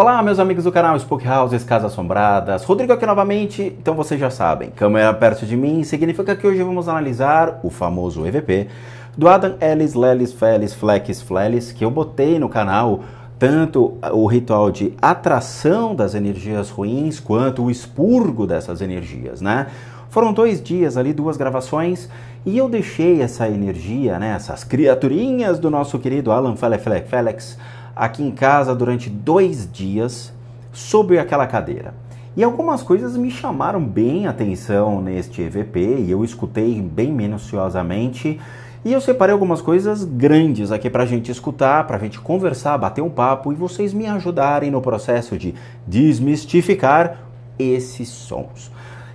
Olá, meus amigos do canal Spook Houses, Casas Assombradas. Rodrigo aqui novamente. Então vocês já sabem, câmera perto de mim significa que hoje vamos analisar o famoso EVP do Adam Ellis Lellis Fellis Flex Flelis, que eu botei no canal, tanto o ritual de atração das energias ruins quanto o expurgo dessas energias, né? Foram 2 dias ali, 2 gravações, e eu deixei essa energia, né, essas criaturinhas do nosso querido Alan Felix aqui em casa durante 2 dias, sob aquela cadeira. E algumas coisas me chamaram bem a atenção neste EVP, e eu escutei bem minuciosamente, e eu separei algumas coisas grandes aqui pra gente escutar, pra gente conversar, bater um papo, e vocês me ajudarem no processo de desmistificar esses sons.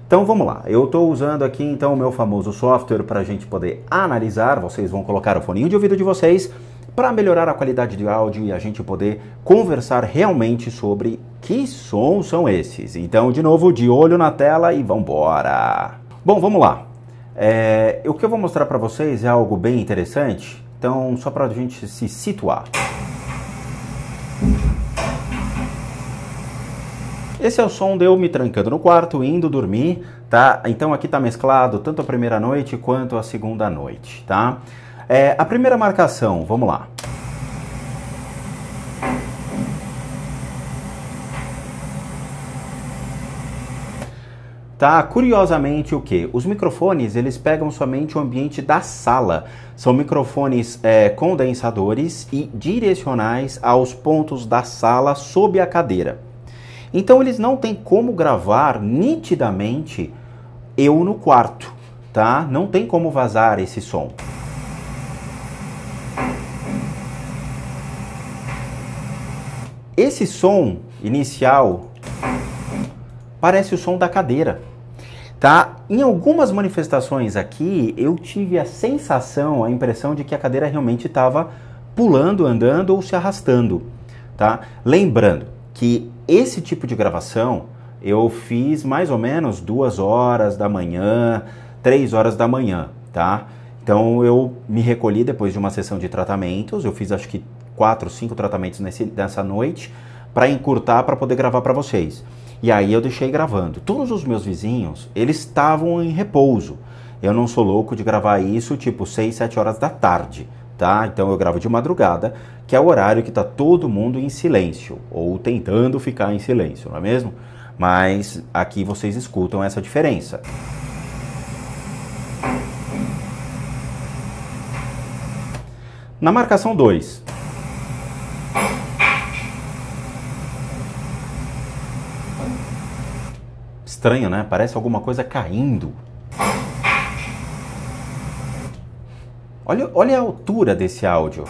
Então vamos lá, eu estou usando aqui então o meu famoso software para a gente poder analisar. Vocês vão colocar o foninho de ouvido de vocês para melhorar a qualidade de áudio e a gente poder conversar realmente sobre que sons são esses. Então, de novo, de olho na tela e vambora! Bom, vamos lá. O que eu vou mostrar para vocês é algo bem interessante, então só para a gente se situar. Esse é o som de eu me trancando no quarto, indo dormir, tá? Então aqui tá mesclado tanto a primeira noite quanto a segunda noite, tá? A primeira marcação, vamos lá. Tá, curiosamente o que? Os microfones, eles pegam somente o ambiente da sala. São microfones condensadores e direcionais aos pontos da sala sob a cadeira. Então eles não têm como gravar nitidamente eu no quarto, tá? Não tem como vazar esse som. Esse som inicial parece o som da cadeira, tá? Em algumas manifestações aqui eu tive a sensação, a impressão de que a cadeira realmente estava pulando, andando ou se arrastando, tá? Lembrando que esse tipo de gravação eu fiz mais ou menos 2 horas da manhã, 3 horas da manhã, tá? Então eu me recolhi depois de uma sessão de tratamentos, eu fiz acho que 4, 5 tratamentos nessa noite para encurtar, para poder gravar para vocês. E aí eu deixei gravando. Todos os meus vizinhos, eles estavam em repouso. Eu não sou louco de gravar isso tipo 6, 7 horas da tarde, tá? Então eu gravo de madrugada, que é o horário que está todo mundo em silêncio, ou tentando ficar em silêncio, não é mesmo? Mas aqui vocês escutam essa diferença. Na marcação 2. Estranho, né? Parece alguma coisa caindo. Olha a altura desse áudio.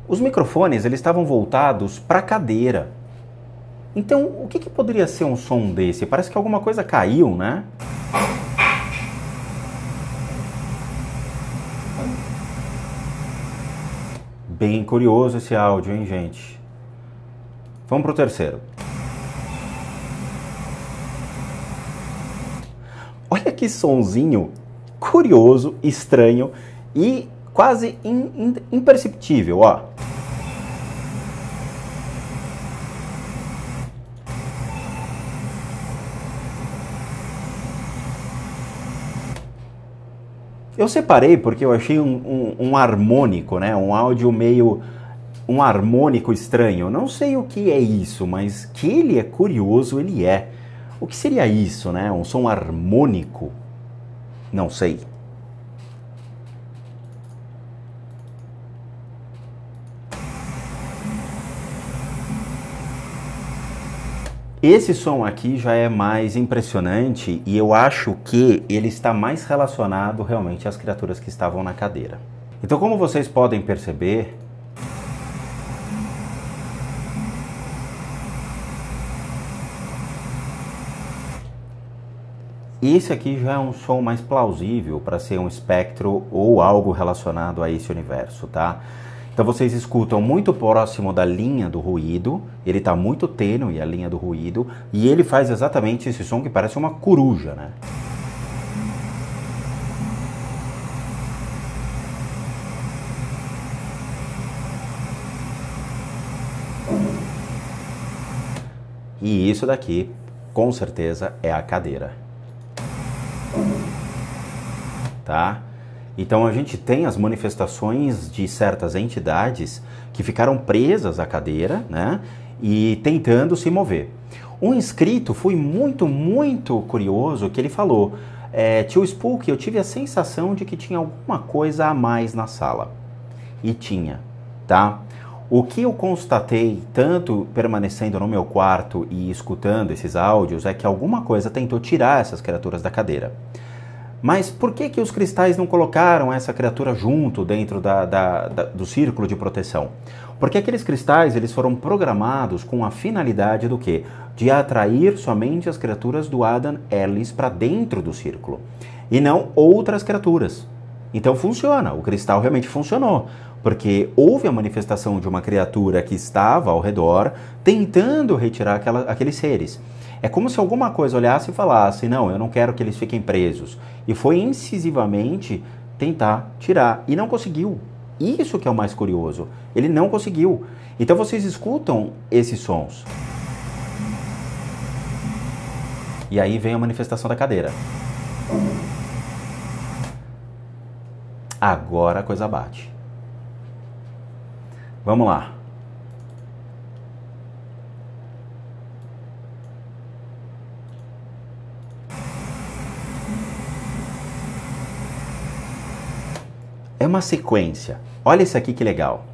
Os microfones, eles estavam voltados para a cadeira. Então, o que poderia ser um som desse? Parece que alguma coisa caiu, né? Bem curioso esse áudio, hein, gente? Vamos pro terceiro. Olha que sonzinho curioso, estranho e quase imperceptível, ó. Eu separei porque eu achei um harmônico, né? Um áudio meio... um harmônico estranho. Não sei o que é isso, mas que ele é curioso, ele é. O que seria isso, né? Um som harmônico? Não sei. Esse som aqui já é mais impressionante e eu acho que ele está mais relacionado realmente às criaturas que estavam na cadeira. Então, como vocês podem perceber, esse aqui já é um som mais plausível para ser um espectro ou algo relacionado a esse universo, tá? Então vocês escutam muito próximo da linha do ruído, ele está muito tênue a linha do ruído, e ele faz exatamente esse som que parece uma coruja, né? E isso daqui, com certeza, é a cadeira. Tá? Então a gente tem as manifestações de certas entidades que ficaram presas à cadeira, né? E tentando se mover. Um inscrito foi muito curioso que ele falou: tio Spook, eu tive a sensação de que tinha alguma coisa a mais na sala. E tinha, tá? O que eu constatei, tanto permanecendo no meu quarto e escutando esses áudios, é que alguma coisa tentou tirar essas criaturas da cadeira. Mas por que os cristais não colocaram essa criatura junto dentro do círculo de proteção? Porque aqueles cristais eles foram programados com a finalidade do quê? De atrair somente as criaturas do Adam Ellis para dentro do círculo e não outras criaturas. Então funciona, o cristal realmente funcionou, porque houve a manifestação de uma criatura que estava ao redor tentando retirar aqueles seres. É como se alguma coisa olhasse e falasse: não, eu não quero que eles fiquem presos. E foi incisivamente tentar tirar. E não conseguiu. Isso que é o mais curioso. Ele não conseguiu. Então vocês escutam esses sons. E aí vem a manifestação da cadeira. Agora a coisa bate. Vamos lá. É uma sequência. Olha isso aqui que legal.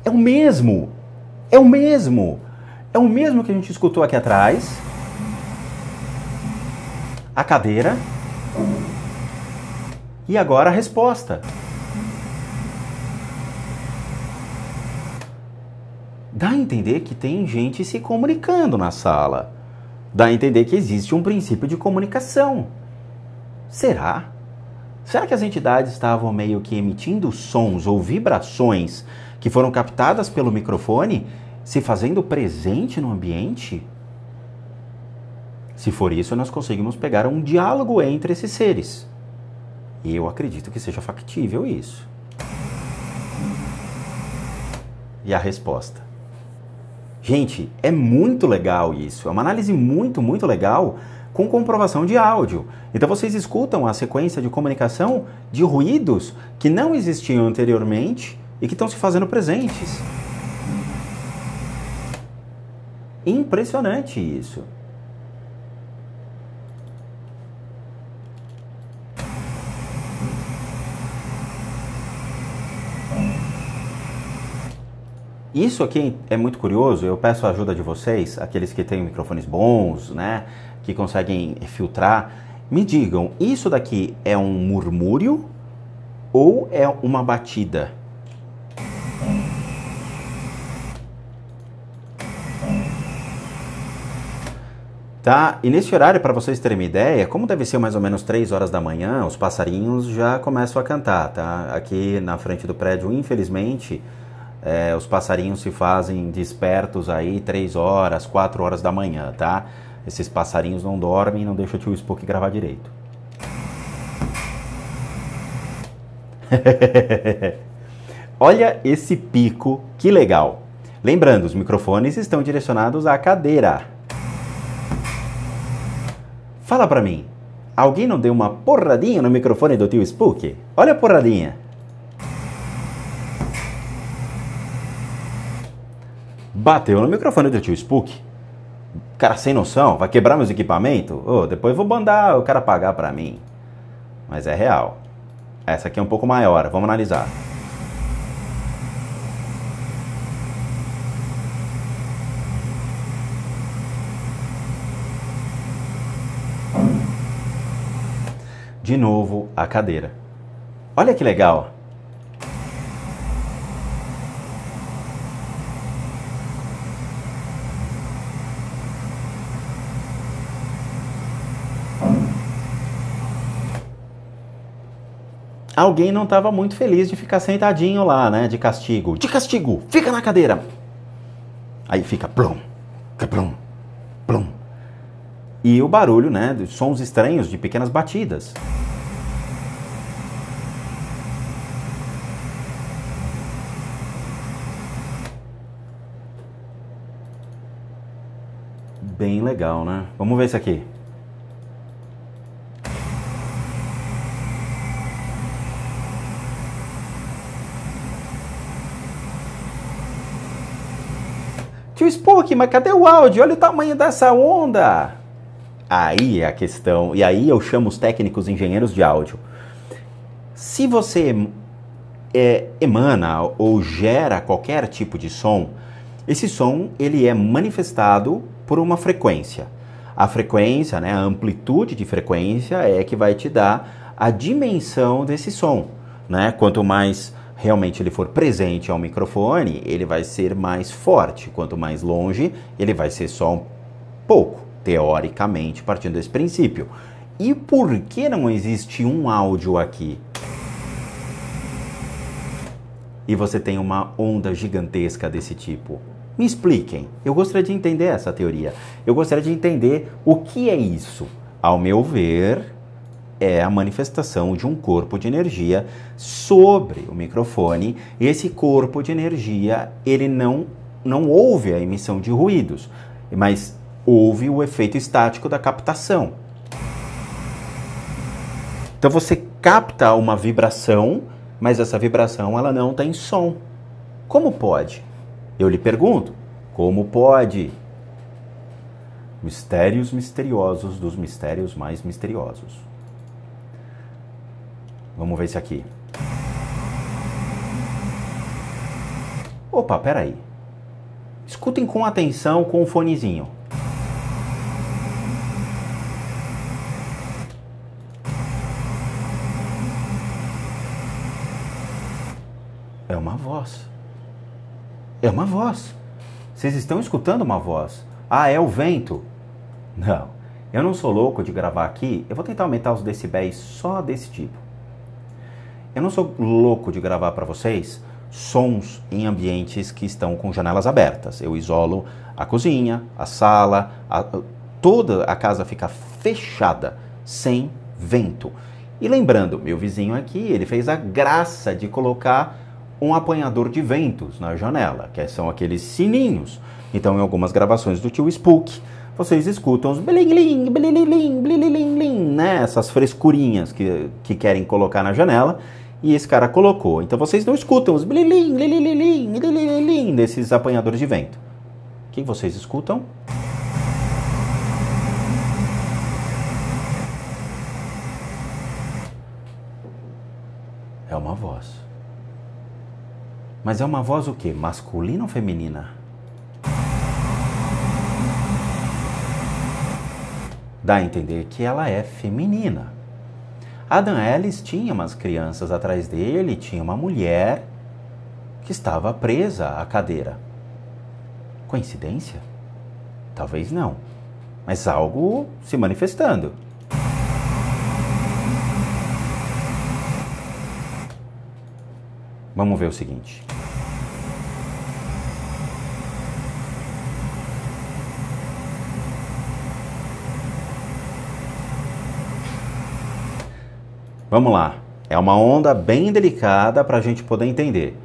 É o mesmo. É o mesmo. É o mesmo que a gente escutou aqui atrás. A cadeira. E agora a resposta. Dá a entender que tem gente se comunicando na sala. Dá a entender que existe um princípio de comunicação. Será? Será que as entidades estavam meio que emitindo sons ou vibrações que foram captadas pelo microfone, se fazendo presente no ambiente? Se for isso, nós conseguimos pegar um diálogo entre esses seres. E eu acredito que seja factível isso. E a resposta? Gente, é muito legal isso. É uma análise muito legal com comprovação de áudio. Então vocês escutam a sequência de comunicação de ruídos que não existiam anteriormente e que estão se fazendo presentes. Impressionante isso. Isso aqui é muito curioso, eu peço a ajuda de vocês, aqueles que têm microfones bons, né, que conseguem filtrar. Me digam, isso daqui é um murmúrio ou é uma batida? Tá? E nesse horário, para vocês terem uma ideia, como deve ser mais ou menos 3 horas da manhã, os passarinhos já começam a cantar, tá? Aqui na frente do prédio, infelizmente, os passarinhos se fazem despertos aí 3 horas, 4 horas da manhã, tá? Esses passarinhos não dormem e não deixam o tio Spook gravar direito. Olha esse pico, que legal. Lembrando, os microfones estão direcionados à cadeira. Fala pra mim, alguém não deu uma porradinha no microfone do tio Spook? Olha a porradinha. Bateu no microfone do tio Spook. Cara sem noção, vai quebrar meus equipamentos? Depois vou mandar o cara pagar pra mim. Mas é real. Essa aqui é um pouco maior, vamos analisar. De novo, a cadeira. Olha que legal. Alguém não estava muito feliz de ficar sentadinho lá, né? De castigo. De castigo! Fica na cadeira! Aí fica plum, plum, plum. E o barulho, né? De sons estranhos de pequenas batidas. Bem legal, né? Vamos ver isso aqui. Tio Spook, mas cadê o áudio? Olha o tamanho dessa onda! Aí é a questão, e aí eu chamo os técnicos engenheiros de áudio. Se você emana ou gera qualquer tipo de som, esse som ele é manifestado por uma frequência. A frequência, né, a amplitude de frequência é que vai te dar a dimensão desse som, né? Quanto mais realmente ele for presente ao microfone, ele vai ser mais forte. Quanto mais longe, ele vai ser só um pouco, teoricamente, partindo desse princípio. E por que não existe um áudio aqui? E você tem uma onda gigantesca desse tipo? Me expliquem. Eu gostaria de entender essa teoria. Eu gostaria de entender o que é isso. Ao meu ver, é a manifestação de um corpo de energia sobre o microfone. Esse corpo de energia, ele não houve a emissão de ruídos, mas houve o efeito estático da captação. Então você capta uma vibração, mas essa vibração ela não tem som. Como pode? Eu lhe pergunto, como pode? Mistérios misteriosos dos mistérios mais misteriosos. Vamos ver isso aqui. Opa, peraí. Escutem com atenção com o fonezinho. É uma voz. É uma voz. Vocês estão escutando uma voz. Ah, é o vento. Não, eu não sou louco de gravar aqui. Eu vou tentar aumentar os decibéis só desse tipo. Eu não sou louco de gravar para vocês sons em ambientes que estão com janelas abertas. Eu isolo a cozinha, a sala, toda a casa fica fechada, sem vento. E lembrando, meu vizinho aqui, ele fez a graça de colocar um apanhador de ventos na janela, que são aqueles sininhos. Então, em algumas gravações do Tio Spook, vocês escutam os bliling, bliling, bliling, né? Essas frescurinhas que querem colocar na janela, e esse cara colocou. Então, vocês não escutam os bliling, bliling, bliling desses apanhadores de vento. O que vocês escutam? É uma voz. Mas é uma voz o quê? Masculina ou feminina? Dá a entender que ela é feminina. Adam Ellis tinha umas crianças atrás dele, tinha uma mulher que estava presa à cadeira. Coincidência? Talvez não. Mas algo se manifestando. Vamos ver o seguinte. Vamos lá. É uma onda bem delicada para a gente poder entender.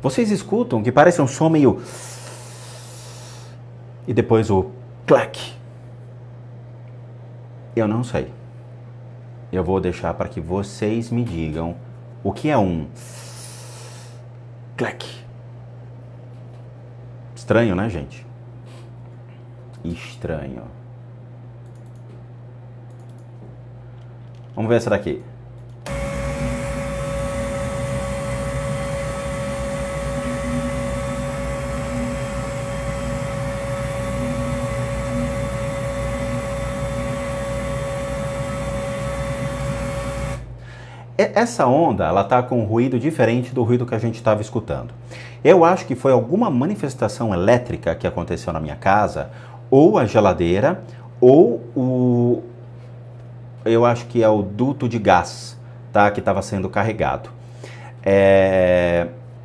Vocês escutam que parece um som meio... E depois o clac. Eu não sei. Eu vou deixar para que vocês me digam o que é um clac. Estranho, né, gente? Estranho. Vamos ver essa daqui. Essa onda, ela tá com um ruído diferente do ruído que a gente estava escutando. Eu acho que foi alguma manifestação elétrica que aconteceu na minha casa, ou a geladeira, ou eu acho que é o duto de gás, tá? Que estava sendo carregado.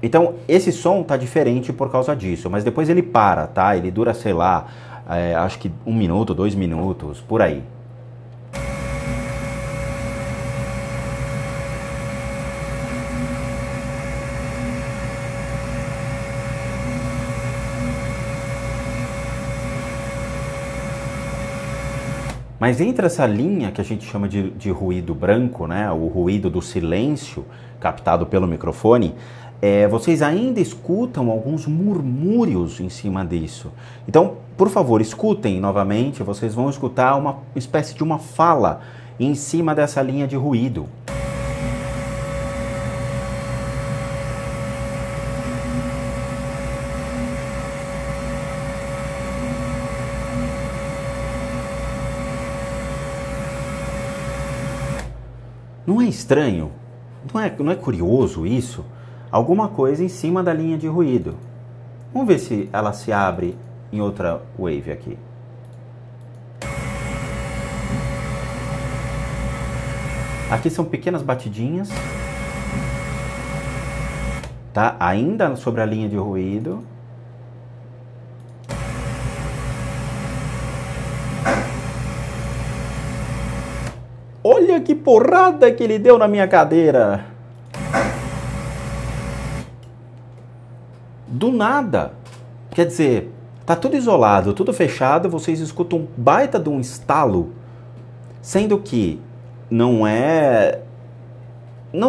Então, esse som tá diferente por causa disso, mas depois ele para, tá? Ele dura, sei lá, acho que 1 minuto, 2 minutos, por aí. Mas entre essa linha que a gente chama de ruído branco, né, o ruído do silêncio captado pelo microfone, vocês ainda escutam alguns murmúrios em cima disso. Então, por favor, escutem novamente, vocês vão escutar uma espécie de uma fala em cima dessa linha de ruído. Não é estranho? Não é curioso isso? Alguma coisa em cima da linha de ruído. Vamos ver se ela se abre em outra wave aqui. Aqui são pequenas batidinhas. Tá? Ainda sobre a linha de ruído. Olha que porrada que ele deu na minha cadeira. Do nada. Quer dizer, tá tudo isolado, tudo fechado, vocês escutam um baita de um estalo, sendo que não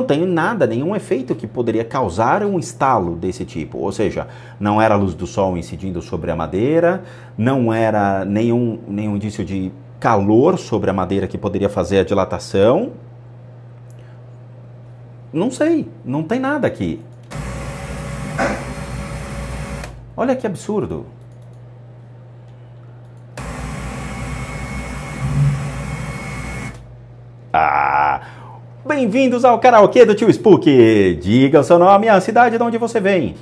tem nada, nenhum efeito que poderia causar um estalo desse tipo. Ou seja, não era a luz do sol incidindo sobre a madeira, não era nenhum indício de calor sobre a madeira que poderia fazer a dilatação. Não sei, não tem nada aqui. Olha que absurdo. Bem-vindos ao karaokê do Tio Spook. Diga o seu nome e a cidade de onde você vem.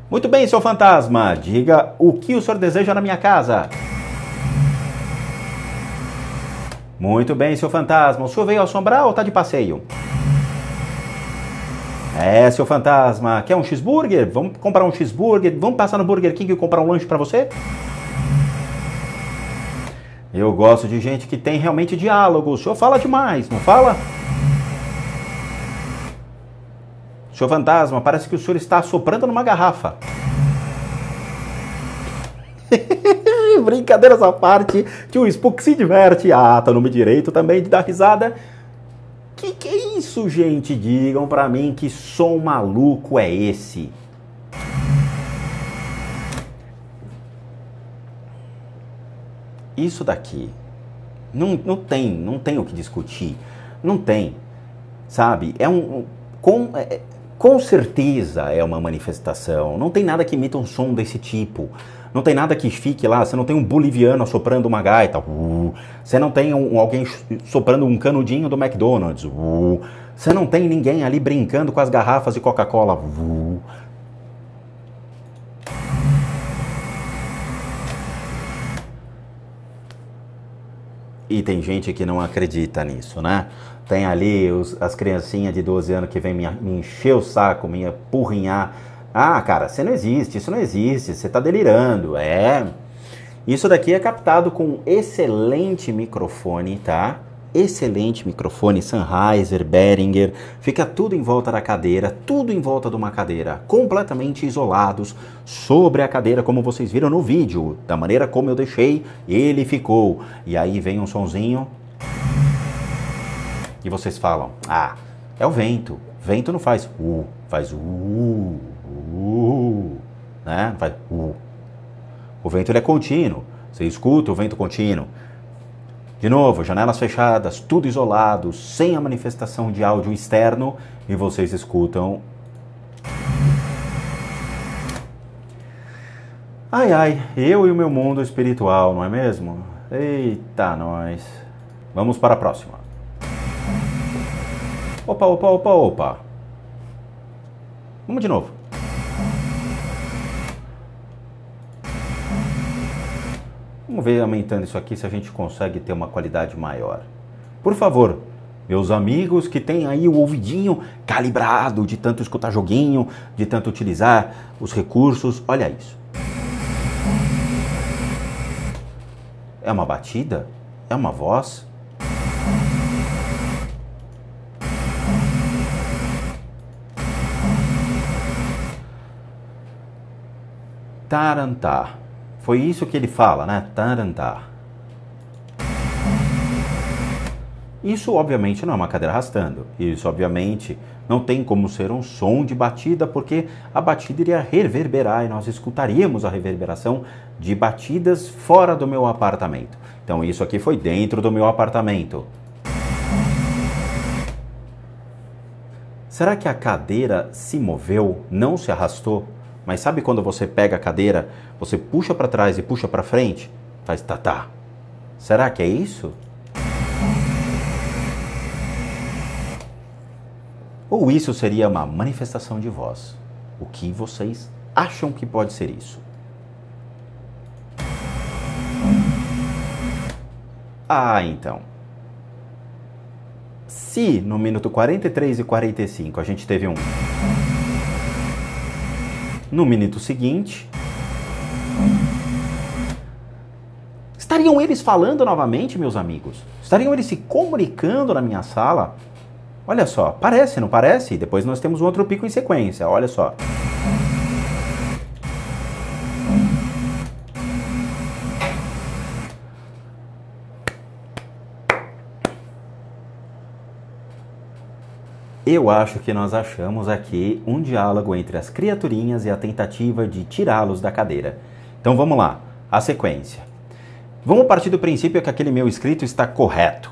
Muito bem, seu fantasma. Diga o que o senhor deseja na minha casa. Muito bem, seu fantasma. O senhor veio assombrar ou está de passeio? Seu fantasma. Quer um cheeseburger? Vamos comprar um cheeseburger? Vamos passar no Burger King e comprar um lanche para você? Eu gosto de gente que tem realmente diálogo. O senhor fala demais, não fala? Seu fantasma, parece que o senhor está assoprando numa garrafa. Brincadeiras à parte, que o Spook se diverte. Tá no meu direito também de dar risada. Que é isso, gente? Digam pra mim que som maluco é esse. Isso daqui não tem o que discutir. Não tem, sabe? Com certeza é uma manifestação. Não tem nada que imita um som desse tipo. Não tem nada que fique lá. Você não tem um boliviano soprando uma gaita. Você não tem alguém soprando um canudinho do McDonald's. Você não tem ninguém ali brincando com as garrafas de Coca-Cola. E tem gente que não acredita nisso, né? Tem ali as criancinhas de 12 anos que vêm me encher o saco, me apurrinhar. Cara, você não existe, isso não existe, você tá delirando. Isso daqui é captado com um excelente microfone, tá? Excelente microfone, Sennheiser, Behringer. Fica tudo em volta da cadeira, tudo em volta de uma cadeira, completamente isolados sobre a cadeira, como vocês viram no vídeo, da maneira como eu deixei, ele ficou. E aí vem um sonzinho e vocês falam, é o vento. Vento não faz faz né? Não faz O vento ele é contínuo. Você escuta o vento contínuo. De novo, janelas fechadas, tudo isolado, sem a manifestação de áudio externo, e vocês escutam. Eu e o meu mundo espiritual, não é mesmo? Eita, nós. Vamos para a próxima. Opa. Vamos de novo. Vamos ver aumentando isso aqui se a gente consegue ter uma qualidade maior. Por favor, meus amigos que têm aí o ouvidinho calibrado de tanto escutar joguinho, de tanto utilizar os recursos, olha isso. É uma batida? É uma voz? Tarantá. Foi isso que ele fala, né? Tarantá. Isso, obviamente, não é uma cadeira arrastando. Isso, obviamente, não tem como ser um som de batida, porque a batida iria reverberar e nós escutaríamos a reverberação de batidas fora do meu apartamento. Então, isso aqui foi dentro do meu apartamento. Será que a cadeira se moveu, não se arrastou? Mas sabe quando você pega a cadeira, você puxa para trás e puxa para frente? Faz tatá. Será que é isso? Ou isso seria uma manifestação de voz? O que vocês acham que pode ser isso? Ah, então. Se no minuto 43 e 45 a gente teve um... No minuto seguinte... Estariam eles falando novamente, meus amigos? Estariam eles se comunicando na minha sala? Olha só, parece, não parece? Depois nós temos um outro pico em sequência, olha só. Eu acho que nós achamos aqui um diálogo entre as criaturinhas e a tentativa de tirá-los da cadeira. Então vamos lá, a sequência. Vamos partir do princípio que aquele meu escrito está correto.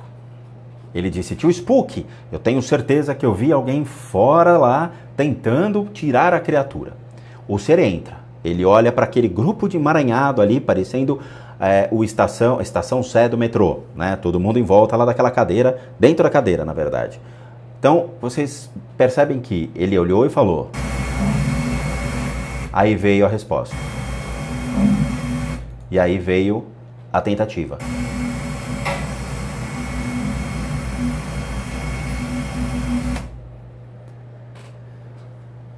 Ele disse, tio Spook, eu tenho certeza que eu vi alguém fora lá tentando tirar a criatura. O ser entra, ele olha para aquele grupo de emaranhado ali, parecendo a estação Sé do metrô, né? Todo mundo em volta lá daquela cadeira, dentro da cadeira, na verdade. Então, vocês percebem que ele olhou e falou. Aí veio a resposta. E aí veio a tentativa.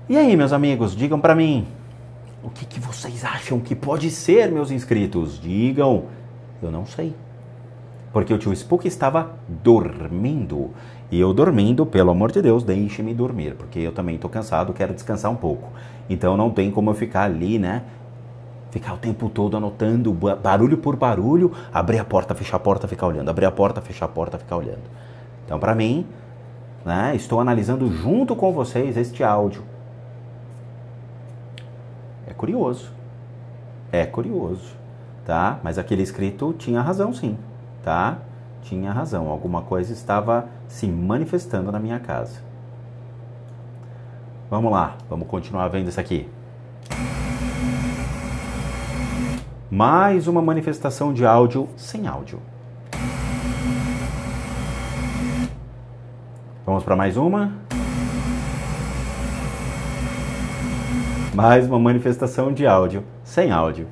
E aí, meus amigos, digam pra mim, o que vocês acham que pode ser, meus inscritos? Digam, eu não sei. Porque o tio Spook estava dormindo. E eu dormindo, pelo amor de Deus, deixe-me dormir. Porque eu também estou cansado, quero descansar um pouco. Então não tem como eu ficar ali, né? Ficar o tempo todo anotando barulho por barulho, abrir a porta, fechar a porta, ficar olhando. Abrir a porta, fechar a porta, ficar olhando. Então, pra mim, né, estou analisando junto com vocês este áudio. É curioso, tá? Mas aquele escrito tinha razão sim, tá? Tinha razão, alguma coisa estava se manifestando na minha casa. Vamos lá, vamos continuar vendo isso aqui. Mais uma manifestação de áudio sem áudio. Vamos para mais uma. Mais uma manifestação de áudio sem áudio.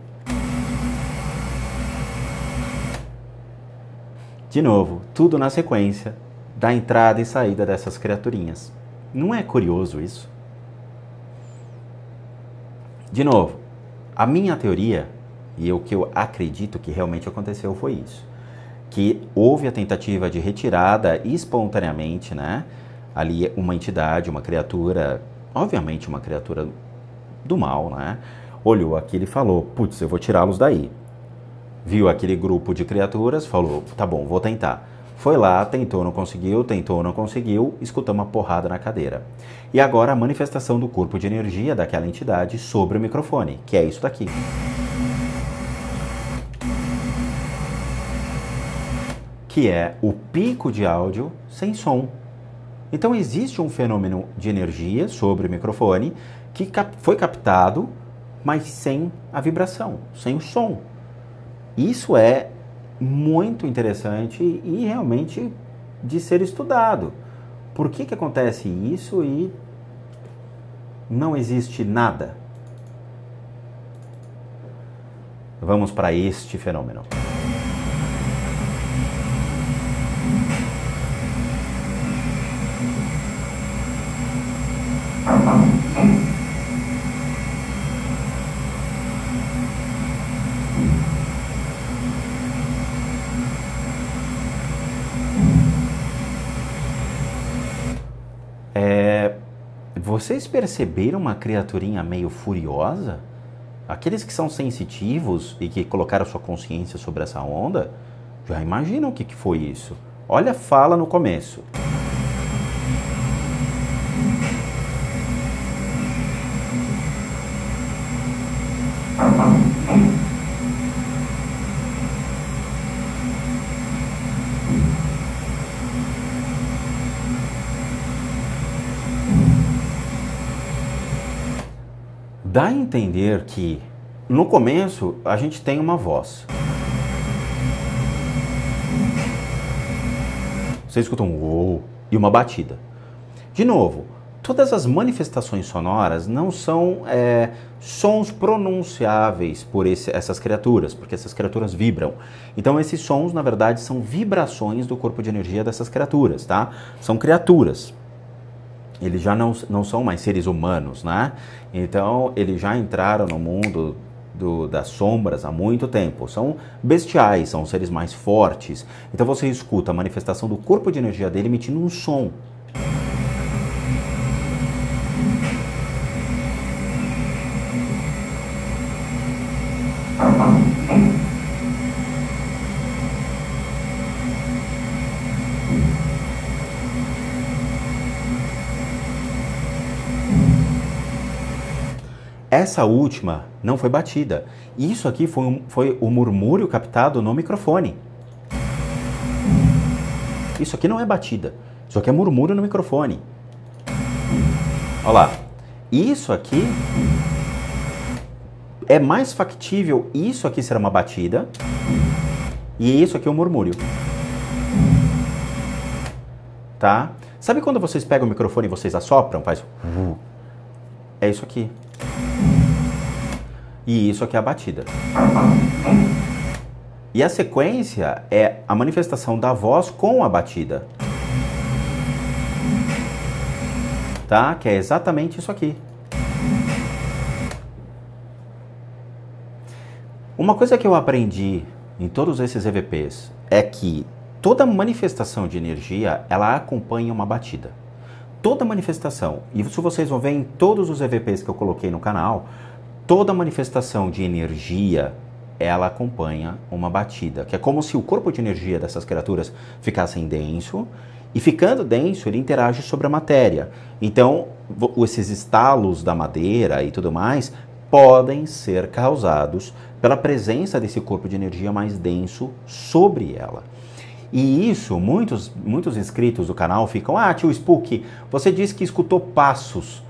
De novo, tudo na sequência da entrada e saída dessas criaturinhas. Não é curioso isso? De novo, a minha teoria, e o que eu acredito que realmente aconteceu foi isso. Que houve a tentativa de retirada espontaneamente, né? Ali uma entidade, uma criatura, obviamente uma criatura do mal, né? Olhou aquilo e falou, putz, eu vou tirá-los daí. Viu aquele grupo de criaturas, falou, tá bom, vou tentar. Foi lá, tentou, não conseguiu, escutou uma porrada na cadeira. E agora a manifestação do corpo de energia daquela entidade sobre o microfone, que é isso daqui. Que é o pico de áudio sem som. Então existe um fenômeno de energia sobre o microfone que foi captado, mas sem a vibração, sem o som. Isso é muito interessante e realmente de ser estudado. Por que acontece isso e não existe nada? Vamos para este fenômeno. Vocês perceberam uma criaturinha meio furiosa? Aqueles que são sensitivos e que colocaram sua consciência sobre essa onda, já imaginam o que foi isso. Olha a fala no começo. Dá a entender que, no começo, a gente tem uma voz. Você escuta um uou e uma batida. De novo, todas as manifestações sonoras não são sons pronunciáveis por essas criaturas, porque essas criaturas vibram. Então esses sons, na verdade, são vibrações do corpo de energia dessas criaturas, tá? São criaturas. Eles já não são mais seres humanos, né? Então, eles já entraram no mundo das sombras há muito tempo. São bestiais, são seres mais fortes. Então, você escuta a manifestação do corpo de energia dele emitindo um som. Essa última não foi batida. Isso aqui foi o murmúrio captado no microfone. Isso aqui não é batida. Isso aqui é murmúrio no microfone. Olha lá. Isso aqui é mais factível. Isso aqui será uma batida. E isso aqui é um murmúrio. Tá? Sabe quando vocês pegam o microfone e vocês assopram? Faz... É isso aqui. E isso aqui é a batida. E a sequência é a manifestação da voz com a batida. Tá? Que é exatamente isso aqui. Uma coisa que eu aprendi em todos esses EVPs é que toda manifestação de energia, ela acompanha uma batida. Toda manifestação. E isso vocês vão ver em todos os EVPs que eu coloquei no canal. Toda manifestação de energia, ela acompanha uma batida, que é como se o corpo de energia dessas criaturas ficasse denso, e ficando denso, ele interage sobre a matéria. Então, esses estalos da madeira e tudo mais podem ser causados pela presença desse corpo de energia mais denso sobre ela. E isso, muitos inscritos do canal ficam, tio Spook, você disse que escutou passos.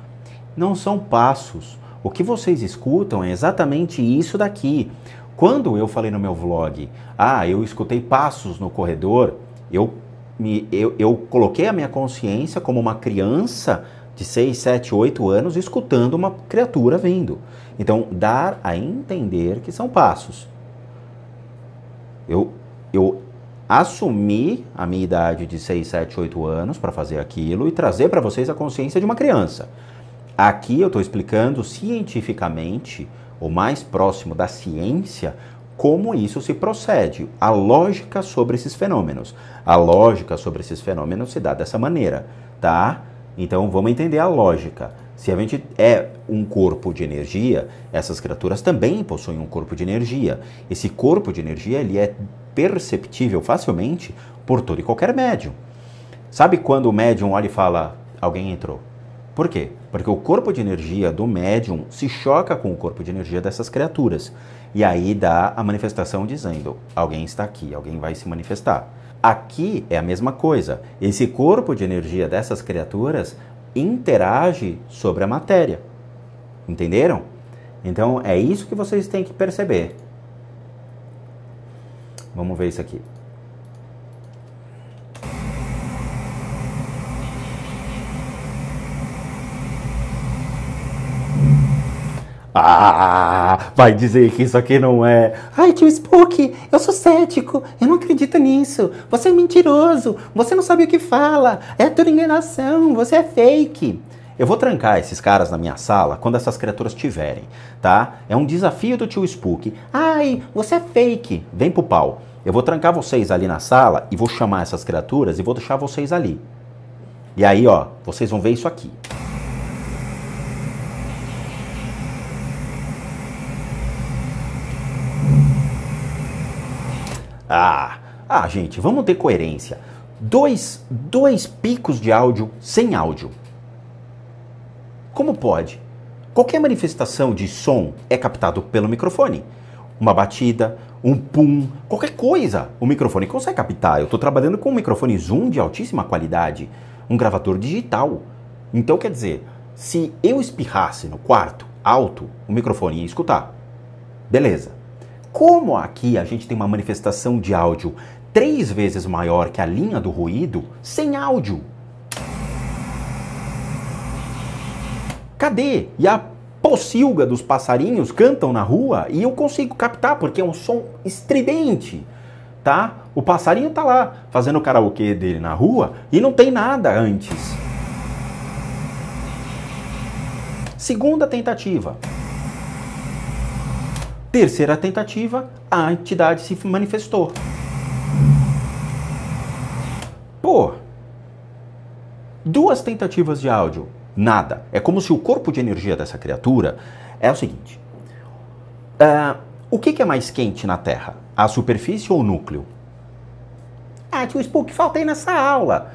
Não são passos. O que vocês escutam é exatamente isso daqui. Quando eu falei no meu vlog, eu escutei passos no corredor, eu coloquei a minha consciência como uma criança de 6, 7, 8 anos escutando uma criatura vindo. Então, dar a entender que são passos. Eu assumi a minha idade de 6, 7, 8 anos para fazer aquilo e trazer para vocês a consciência de uma criança. Aqui eu estou explicando cientificamente, o mais próximo da ciência, como isso se procede, a lógica sobre esses fenômenos. A lógica sobre esses fenômenos se dá dessa maneira, tá? Então vamos entender a lógica. Se a gente é um corpo de energia, essas criaturas também possuem um corpo de energia. Esse corpo de energia ele é perceptível facilmente por todo e qualquer médium. Sabe quando o médium olha e fala, alguém entrou? Por quê? Porque o corpo de energia do médium se choca com o corpo de energia dessas criaturas. E aí dá a manifestação dizendo, alguém está aqui, alguém vai se manifestar. Aqui é a mesma coisa. Esse corpo de energia dessas criaturas interage sobre a matéria. Entenderam? Então é isso que vocês têm que perceber. Vamos ver isso aqui. Vai dizer que isso aqui não é... Ai, tio Spook, eu sou cético, eu não acredito nisso. Você é mentiroso, você não sabe o que fala, é tudo enganação, você é fake. Eu vou trancar esses caras na minha sala quando essas criaturas tiverem, tá? É um desafio do tio Spook. Ai, você é fake. Vem pro pau. Eu vou trancar vocês ali na sala e vou chamar essas criaturas e vou deixar vocês ali. E aí, ó, vocês vão ver isso aqui. Gente, vamos ter coerência. Dois picos de áudio sem áudio. Como pode? Qualquer manifestação de som é captado pelo microfone. Uma batida, um pum, qualquer coisa, o microfone consegue captar. Eu estou trabalhando com um microfone Zoom de altíssima qualidade, um gravador digital. Então, quer dizer, se eu espirrasse no quarto, alto, o microfone ia escutar. Beleza. Como aqui a gente tem uma manifestação de áudio 3 vezes maior que a linha do ruído, sem áudio. Cadê? E a pocilga dos passarinhos cantam na rua e eu consigo captar, porque é um som estridente, tá? O passarinho tá lá fazendo o karaokê dele na rua e não tem nada antes. Segunda tentativa. Terceira tentativa, a entidade se manifestou. Pô, 2 tentativas de áudio, nada. É como se o corpo de energia dessa criatura é o seguinte. O que é mais quente na Terra? A superfície ou o núcleo? Tio Spook, faltei nessa aula.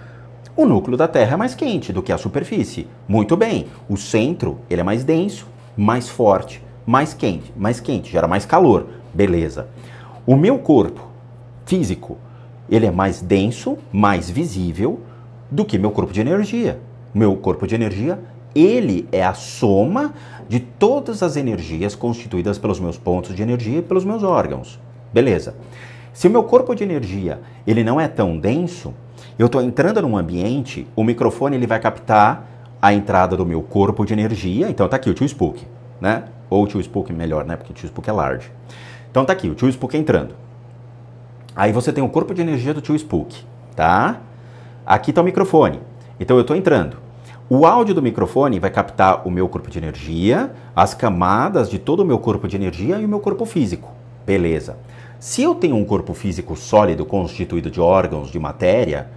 O núcleo da Terra é mais quente do que a superfície. Muito bem, o centro ele é mais denso, mais forte, mais quente, gera mais calor. Beleza. O meu corpo físico, ele é mais denso, mais visível do que meu corpo de energia. Meu corpo de energia, ele é a soma de todas as energias constituídas pelos meus pontos de energia e pelos meus órgãos. Beleza. Se o meu corpo de energia, ele não é tão denso, eu estou entrando num ambiente, o microfone ele vai captar a entrada do meu corpo de energia. Então tá aqui o Tio Spook, né? Ou o Tio Spook melhor, né? Porque o Tio Spook é large. Então tá aqui o Tio Spook entrando. Aí você tem o corpo de energia do Tio Spook, tá? Aqui tá o microfone. Então eu estou entrando. O áudio do microfone vai captar o meu corpo de energia, as camadas de todo o meu corpo de energia e o meu corpo físico. Beleza. Se eu tenho um corpo físico sólido constituído de órgãos, de matéria,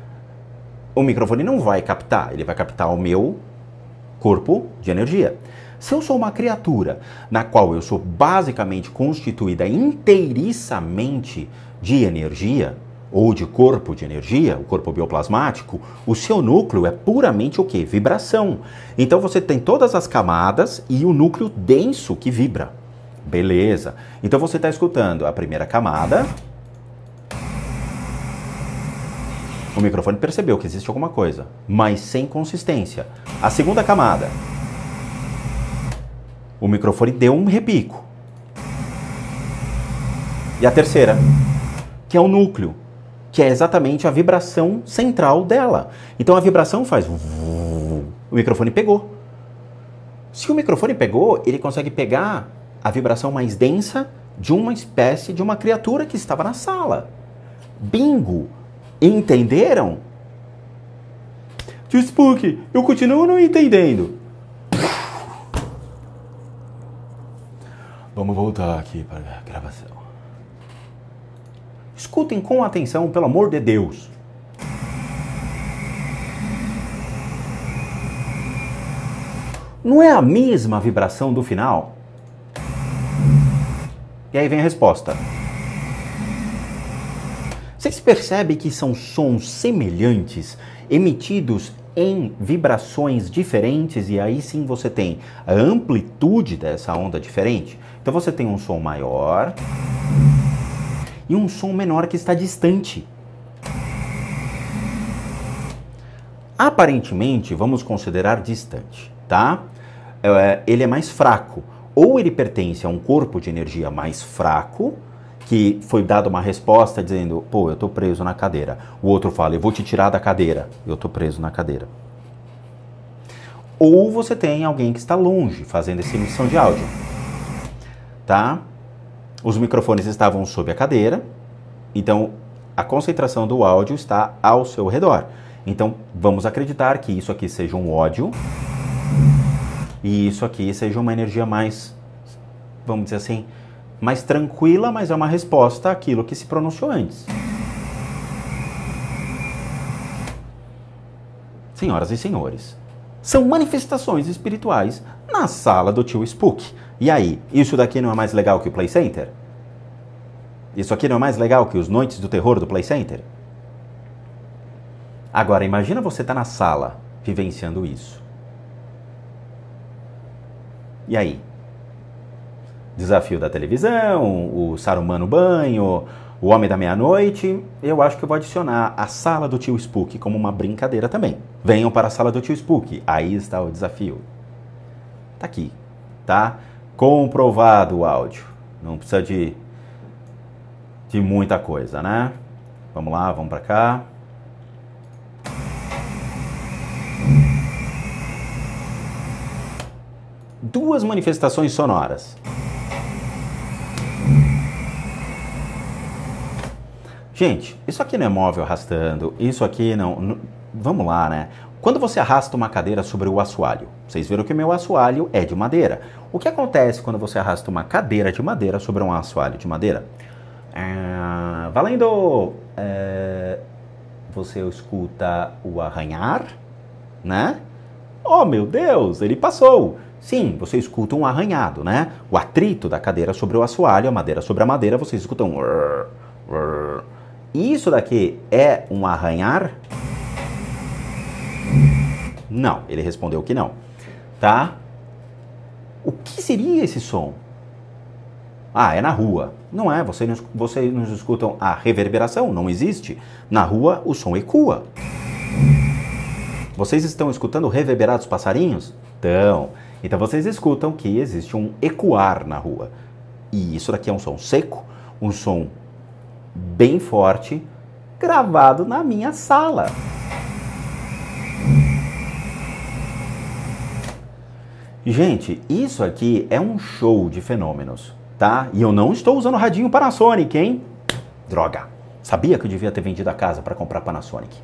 o microfone não vai captar, ele vai captar o meu corpo de energia. Se eu sou uma criatura na qual eu sou basicamente constituída inteiriçamente de energia, ou de corpo de energia, o corpo bioplasmático, o seu núcleo é puramente o quê? Vibração. Então você tem todas as camadas e o núcleo denso que vibra. Beleza. Então você está escutando a primeira camada. O microfone percebeu que existe alguma coisa, mas sem consistência. A segunda camada. O microfone deu um repico. E a terceira, que é o núcleo, que é exatamente a vibração central dela. Então a vibração faz... O microfone pegou. Se o microfone pegou, ele consegue pegar a vibração mais densa de uma espécie de uma criatura que estava na sala. Bingo! Entenderam? Tio Spook, eu continuo não entendendo. Vamos voltar aqui para a gravação. Escutem com atenção, pelo amor de Deus. Não é a mesma vibração do final? E aí vem a resposta. Vocês percebem que são sons semelhantes, emitidos em vibrações diferentes, e aí sim você tem a amplitude dessa onda diferente? Então você tem um som maior e um som menor que está distante. Aparentemente, vamos considerar distante, tá? Ele é mais fraco. Ou ele pertence a um corpo de energia mais fraco, que foi dada uma resposta dizendo, pô, eu tô preso na cadeira. O outro fala, eu vou te tirar da cadeira. Eu tô preso na cadeira. Ou você tem alguém que está longe, fazendo essa emissão de áudio. Tá? Os microfones estavam sob a cadeira, então a concentração do áudio está ao seu redor. Então vamos acreditar que isso aqui seja um ódio e isso aqui seja uma energia mais, vamos dizer assim, mais tranquila, mas é uma resposta àquilo que se pronunciou antes. Senhoras e senhores, são manifestações espirituais na sala do Tio Spook. E aí, isso daqui não é mais legal que o Play Center? Isso aqui não é mais legal que os Noites do Terror do Play Center? Agora, imagina você estar na sala vivenciando isso. E aí? Desafio da televisão, o Saruman no banho, o Homem da Meia-Noite. Eu acho que eu vou adicionar a sala do Tio Spook como uma brincadeira também. Venham para a sala do Tio Spook. Aí está o desafio. Tá aqui, tá? Comprovado o áudio. Não precisa de muita coisa, né? Vamos lá, vamos para cá. Duas manifestações sonoras. Gente, isso aqui não é móvel arrastando, isso aqui não... Vamos lá, né? Quando você arrasta uma cadeira sobre o assoalho, vocês viram que o meu assoalho é de madeira. O que acontece quando você arrasta uma cadeira de madeira sobre um assoalho de madeira? Valendo! Você escuta o arranhar, né? Oh, meu Deus, ele passou! Sim, você escuta um arranhado, né? O atrito da cadeira sobre o assoalho, a madeira sobre a madeira, vocês escutam um... Isso daqui é um arranhar? Não, ele respondeu que não, tá? O que seria esse som? Ah, é na rua. Não é, vocês não escutam a reverberação, não existe. Na rua, o som ecoa. Vocês estão escutando o reverberar dos passarinhos? Então vocês escutam que existe um ecoar na rua. E isso daqui é um som seco, um som bem forte, gravado na minha sala. Gente, isso aqui é um show de fenômenos, tá? E eu não estou usando radinho Panasonic, hein? Droga! Sabia que eu devia ter vendido a casa para comprar Panasonic.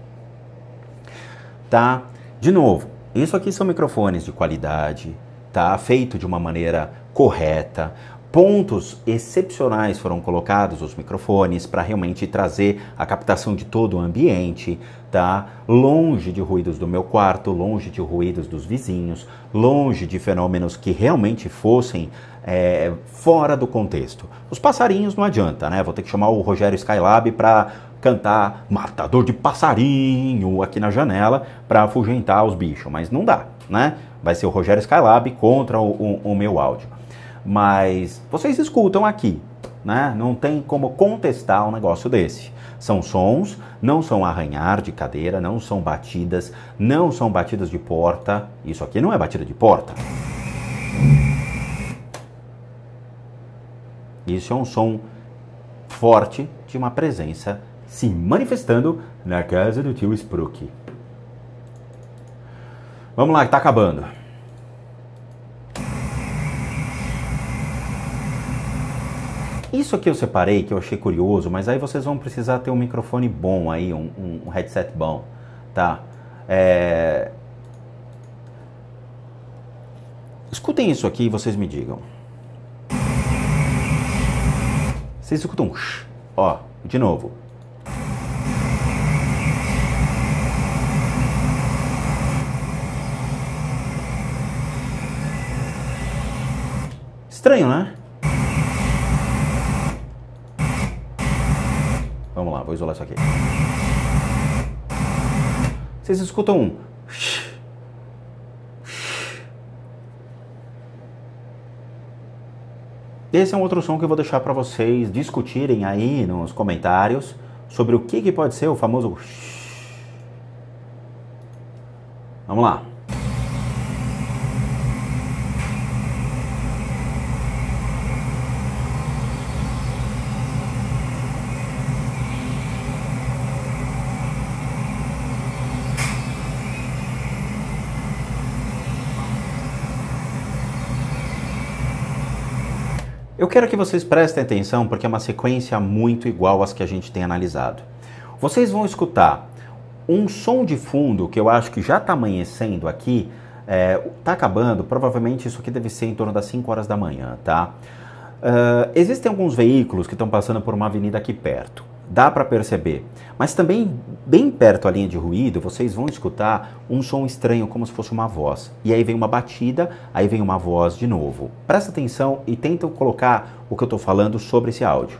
Tá? De novo, isso aqui são microfones de qualidade, tá? Feito de uma maneira correta. Pontos excepcionais foram colocados nos microfones para realmente trazer a captação de todo o ambiente, tá? Longe de ruídos do meu quarto, longe de ruídos dos vizinhos, longe de fenômenos que realmente fossem fora do contexto. Os passarinhos não adianta, né? Vou ter que chamar o Rogério Skylab para cantar Matador de Passarinho aqui na janela para afugentar os bichos, mas não dá, né? Vai ser o Rogério Skylab contra o meu áudio. Mas vocês escutam aqui, né? Não tem como contestar um negócio desse. São sons, não são arranhar de cadeira, não são batidas de porta. Isso aqui não é batida de porta. Isso é um som forte de uma presença se manifestando na casa do tio Spook. Vamos lá, que tá acabando. Isso aqui eu separei, que eu achei curioso, mas aí vocês vão precisar ter um microfone bom aí, um headset bom, tá? Escutem isso aqui e vocês me digam. Vocês escutam? Ó, de novo. Estranho, né? Vamos lá, vou isolar isso aqui. Vocês escutam um... Esse é um outro som que eu vou deixar para vocês discutirem aí nos comentários sobre o que pode ser o famoso... Vamos lá. Eu quero que vocês prestem atenção porque é uma sequência muito igual às que a gente tem analisado. Vocês vão escutar um som de fundo que eu acho que já está amanhecendo aqui, está acabando, provavelmente isso aqui deve ser em torno das 5 horas da manhã, tá? Existem alguns veículos que estão passando por uma avenida aqui perto. Dá para perceber, mas também bem perto da linha de ruído, vocês vão escutar um som estranho, como se fosse uma voz. E aí vem uma batida, aí vem uma voz de novo. Presta atenção e tentem colocar o que eu estou falando sobre esse áudio.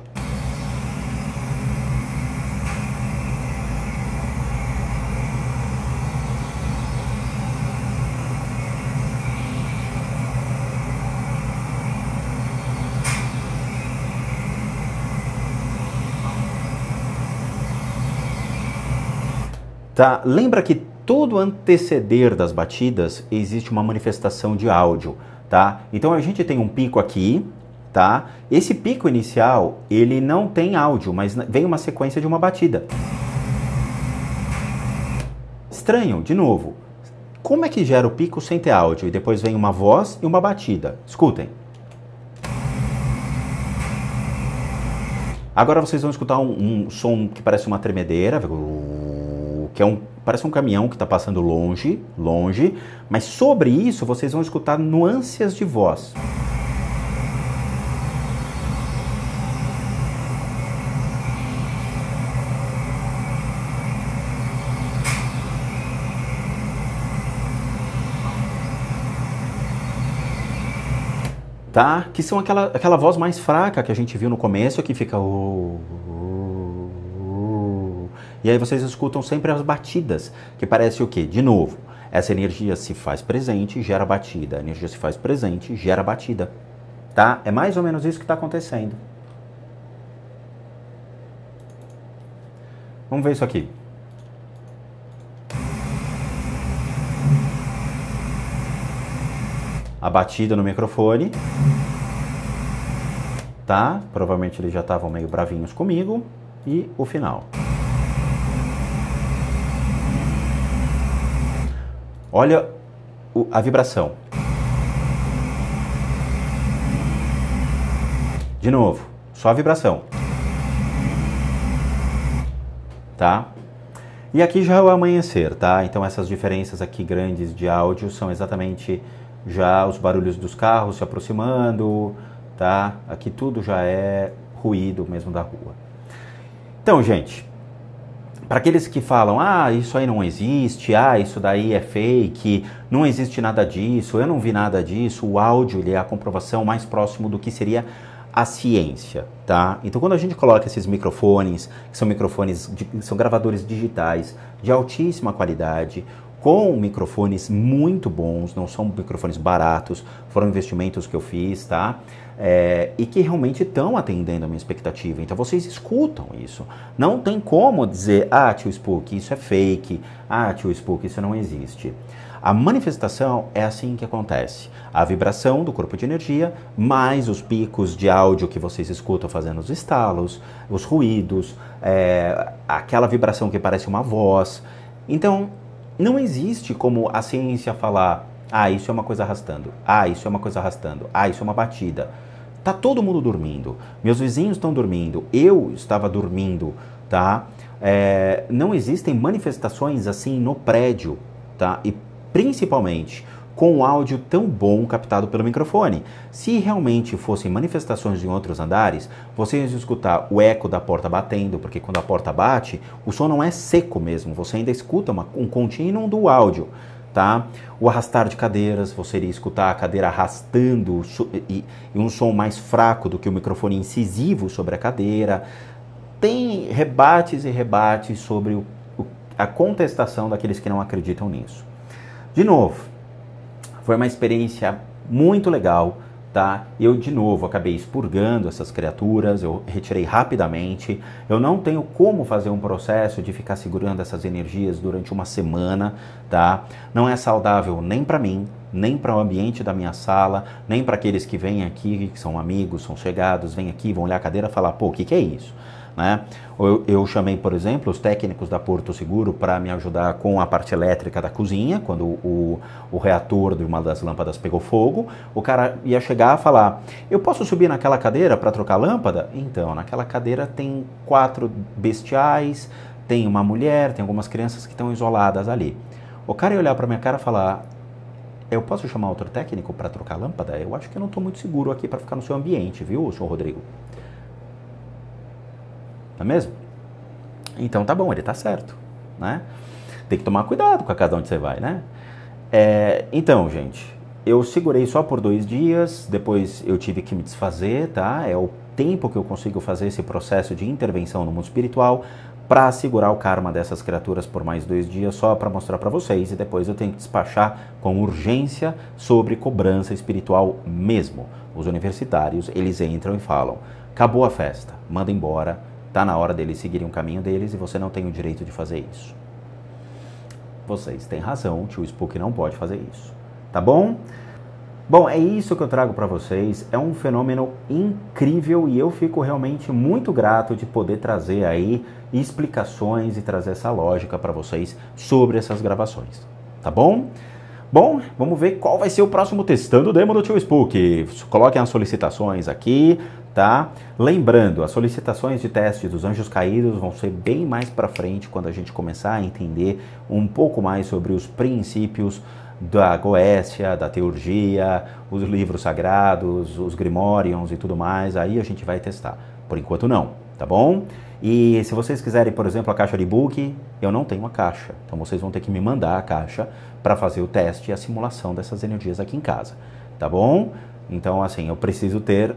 Tá? Lembra que todo anteceder das batidas existe uma manifestação de áudio, tá? Então a gente tem um pico aqui, tá? Esse pico inicial, ele não tem áudio, mas vem uma sequência de uma batida. Estranho, de novo. Como é que gera o pico sem ter áudio? E depois vem uma voz e uma batida. Escutem. Agora vocês vão escutar um som que parece uma tremedeira, que parece um caminhão que está passando longe, mas sobre isso vocês vão escutar nuances de voz. Tá? Que são aquela voz mais fraca que a gente viu no começo, que fica... E aí vocês escutam sempre as batidas, que parece o quê? De novo, essa energia se faz presente, gera batida. A energia se faz presente, gera batida. Tá? É mais ou menos isso que está acontecendo. Vamos ver isso aqui. A batida no microfone, tá? Provavelmente eles já estavam meio bravinhos comigo. E o final. Olha a vibração. De novo, só a vibração. Tá? E aqui já é o amanhecer, tá? Então essas diferenças aqui grandes de áudio são exatamente... já os barulhos dos carros se aproximando, tá? Aqui tudo já é ruído mesmo da rua. Então, gente, para aqueles que falam, isso aí não existe, isso daí é fake, não existe nada disso, eu não vi nada disso, o áudio ele é a comprovação mais próximo do que seria a ciência, tá? Então, quando a gente coloca esses microfones, que são microfones, são gravadores digitais de altíssima qualidade, com microfones muito bons, não são microfones baratos, foram investimentos que eu fiz, tá? E que realmente estão atendendo a minha expectativa. Então vocês escutam isso. Não tem como dizer, tio Spook, isso é fake, tio Spook, isso não existe. A manifestação é assim que acontece. A vibração do corpo de energia, mais os picos de áudio que vocês escutam fazendo os estalos, os ruídos, aquela vibração que parece uma voz. Então, não existe como a ciência falar, isso é uma coisa arrastando, isso é uma coisa arrastando, isso é uma batida. Tá todo mundo dormindo, meus vizinhos estão dormindo, eu estava dormindo, tá? Não existem manifestações assim no prédio, tá? E principalmente com um áudio tão bom captado pelo microfone. Se realmente fossem manifestações em outros andares, vocês iam escutar o eco da porta batendo, porque quando a porta bate, o som não é seco mesmo, você ainda escuta um contínuo do áudio, tá? O arrastar de cadeiras, você iria escutar a cadeira arrastando e um som mais fraco do que o microfone incisivo sobre a cadeira. Tem rebates e rebates sobre a contestação daqueles que não acreditam nisso. De novo, foi uma experiência muito legal, tá? Eu, de novo, acabei expurgando essas criaturas, eu retirei rapidamente. Eu não tenho como fazer um processo de ficar segurando essas energias durante uma semana, tá? Não é saudável nem para mim, nem para o ambiente da minha sala, nem para aqueles que vêm aqui, que são amigos, são chegados, vêm aqui, vão olhar a cadeira e falar, o que é isso? Né? Eu chamei, por exemplo, os técnicos da Porto Seguro para me ajudar com a parte elétrica da cozinha, quando o reator de uma das lâmpadas pegou fogo, o cara ia chegar a falar, eu posso subir naquela cadeira para trocar a lâmpada? Então, naquela cadeira tem 4 bestiais, tem uma mulher, tem algumas crianças que estão isoladas ali. O cara ia olhar para minha cara e falar, eu posso chamar outro técnico para trocar a lâmpada? Eu acho que eu não estou muito seguro aqui para ficar no seu ambiente, viu, senhor Rodrigo? Não é mesmo? Então tá bom, ele tá certo, né? Tem que tomar cuidado com a casa onde você vai, né? Então, gente, eu segurei só por 2 dias, depois eu tive que me desfazer, tá? É o tempo que eu consigo fazer esse processo de intervenção no mundo espiritual para segurar o karma dessas criaturas por mais 2 dias, só para mostrar para vocês, e depois eu tenho que despachar com urgência sobre cobrança espiritual mesmo. Os universitários, eles entram e falam, acabou a festa, manda embora, tá na hora deles seguirem o caminho deles e você não tem o direito de fazer isso. vocês têm razão, tio Spook não pode fazer isso, tá bom? Bom, é isso que eu trago para vocês, é um fenômeno incrível e eu fico realmente muito grato de poder trazer aí explicações e trazer essa lógica para vocês sobre essas gravações, tá bom? Bom, vamos ver qual vai ser o próximo Testando o Demo do Tio Spook. Coloquem as solicitações aqui, tá? Lembrando, as solicitações de teste dos anjos caídos vão ser bem mais para frente, quando a gente começar a entender um pouco mais sobre os princípios da Goécia, da teurgia, os livros sagrados, os Grimorions e tudo mais, aí a gente vai testar. Por enquanto não, tá bom? E se vocês quiserem, por exemplo, a caixa de book, eu não tenho a caixa. Então vocês vão ter que me mandar a caixa para fazer o teste e a simulação dessas energias aqui em casa, tá bom? Então, assim, eu preciso ter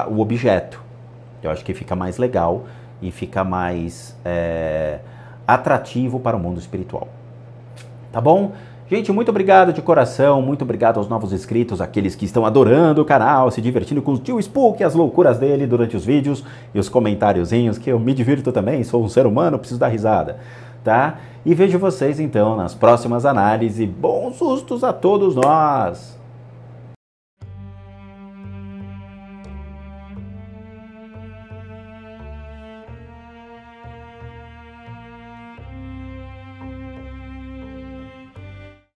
o objeto. Eu acho que fica mais legal e fica mais atrativo para o mundo espiritual. Tá bom? Gente, muito obrigado de coração, muito obrigado aos novos inscritos, aqueles que estão adorando o canal, se divertindo com o Tio Spook, as loucuras dele durante os vídeos e os comentáriozinhos, que eu me divirto também, sou um ser humano, preciso dar risada, tá? E vejo vocês então nas próximas análises. Bons sustos a todos nós!